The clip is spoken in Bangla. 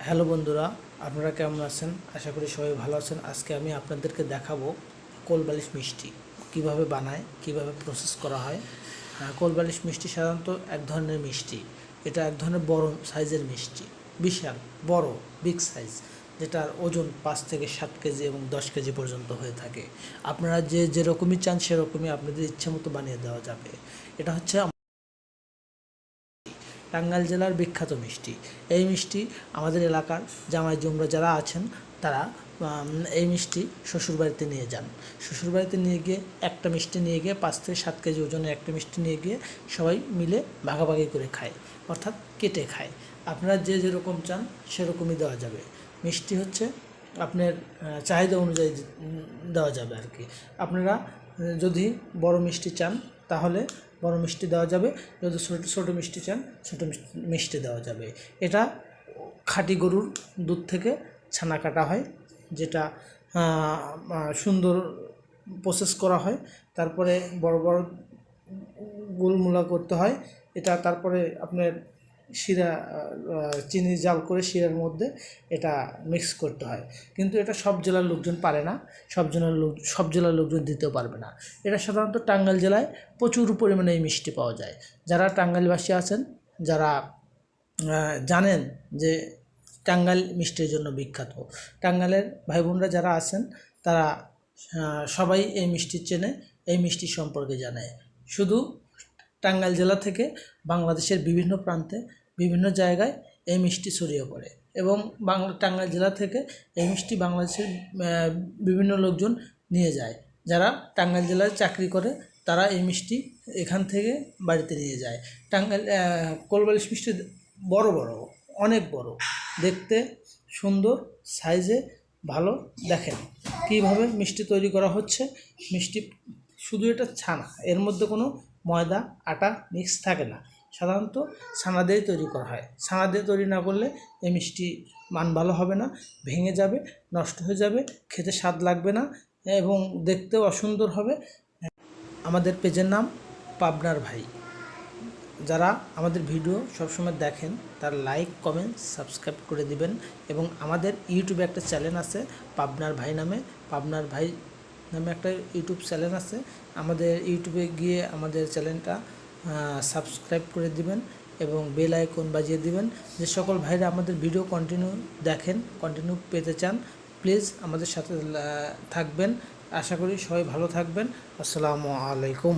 হ্যালো বন্ধুরা, আপনারা কেমন আছেন? আশা করি সবাই ভালো আছেন। আজকে আমি আপনাদেরকে দেখাবো কোলবালিশ মিষ্টি কিভাবে বানায়, কিভাবে প্রসেস করা হয়। কোলবালিশ মিষ্টি সাধারণত এক ধরনের মিষ্টি। এটা এক ধরনের বড় সাইজের মিষ্টি, বিশাল বড়, বিগ সাইজ, যেটার ওজন 5 থেকে 7 কেজি এবং 10 কেজি পর্যন্ত হয়ে থাকে। আপনারা যেরকমই চান সেরকমই আপনাদের ইচ্ছে মতো বানিয়ে দেওয়া যাবে। এটা হচ্ছে টাঙ্গাইল জেলার বিখ্যাত মিষ্টি। এই মিষ্টি আমাদের এলাকার জামাই জুমরা যারা আছেন তারা এই মিষ্টি শ্বশুরবাড়িতে নিয়ে যান। শ্বশুরবাড়িতে নিয়ে গিয়ে একটা মিষ্টি নিয়ে গিয়ে 5 থেকে 7 কেজি ওজনের একটা মিষ্টি নিয়ে গিয়ে সবাই মিলে ভাগাভাগি করে খায়, অর্থাৎ কেটে খায়। আপনারা যেরকম চান সেরকমই দেওয়া যাবে। মিষ্টি হচ্ছে আপনার চাহিদা অনুযায়ী দেওয়া যাবে আর কি। আপনারা যদি বড় মিষ্টি চান তাহলে বড় মিষ্টি দেওয়া যাবে, যদি ছোটো মিষ্টি চান ছোটো মিষ্টি দেওয়া যাবে। এটা খাঁটি গরুর দুধ থেকে ছানা কাটা হয়, যেটা সুন্দর প্রসেস করা হয়। তারপরে বড় বড় গোলমুলা করতে হয় এটা। তারপরে আপনার শিরা, চিনি জাল করে শিরার মধ্যে এটা মিক্স করতে হয়। কিন্তু এটা সব জেলার লোকজন পারে না, সব জেলার লোকজন দিতেও পারবে না। এটা সাধারণত টাঙ্গাইল জেলায় প্রচুর পরিমাণে এই মিষ্টি পাওয়া যায়। যারা টাঙ্গাইলবাসী আছেন, যারা জানেন যে টাঙ্গাইল মিষ্টির জন্য বিখ্যাত, টাঙ্গাইলের ভাই বোনরা যারা আছেন তারা সবাই এই মিষ্টি চেনে, এই মিষ্টি সম্পর্কে জানে। শুধু টাঙ্গাইল জেলা থেকে বাংলাদেশের বিভিন্ন প্রান্তে বিভিন্ন জায়গায় এই মিষ্টি ছড়িয়ে পড়ে এবং টাঙ্গাইল জেলা থেকে এই মিষ্টি বাংলাদেশের বিভিন্ন লোকজন নিয়ে যায়। যারা টাঙ্গাইল জেলায় চাকরি করে তারা এই মিষ্টি এখান থেকে বাড়িতে নিয়ে যায়। টাঙ্গাইল কোলবালিশ মিষ্টি বড় বড়, অনেক বড়, দেখতে সুন্দর, সাইজে ভালো। দেখেন কীভাবে মিষ্টি তৈরি করা হচ্ছে। মিষ্টি শুধু এটা ছানা, এর মধ্যে কোনো ময়দা আটা মিক্স থাকে না। সাধারণত ছানা দিয়েই তৈরি করা হয়। ছানা দিয়ে তৈরি না করলে এই মিষ্টি মান ভালো হবে না, ভেঙে যাবে, নষ্ট হয়ে যাবে, খেতে স্বাদ লাগবে না এবং দেখতেও অসুন্দর হবে। আমাদের পেজের নাম পাবনার ভাই। যারা আমাদের ভিডিও সবসময় দেখেন তার লাইক, কমেন্ট, সাবস্ক্রাইব করে দিবেন। এবং আমাদের ইউটিউবে একটা চ্যানেল আছে পাবনার ভাই নামে, পাবনার ভাই নামে একটা ইউটিউব চ্যানেল আছে। আমাদের ইউটিউবে গিয়ে আমাদের চ্যানেলটা সাবস্ক্রাইব করে দিবেন এবং বেল আইকন বাজিয়ে দিবেন। যে সকল ভাইরা আমাদের ভিডিও কন্টিনিউ দেখেন, কন্টিনিউ পেতে চান, প্লিজ আমাদের সাথে থাকবেন। আশা করি সবাই ভালো থাকবেন। আসসালামু আলাইকুম।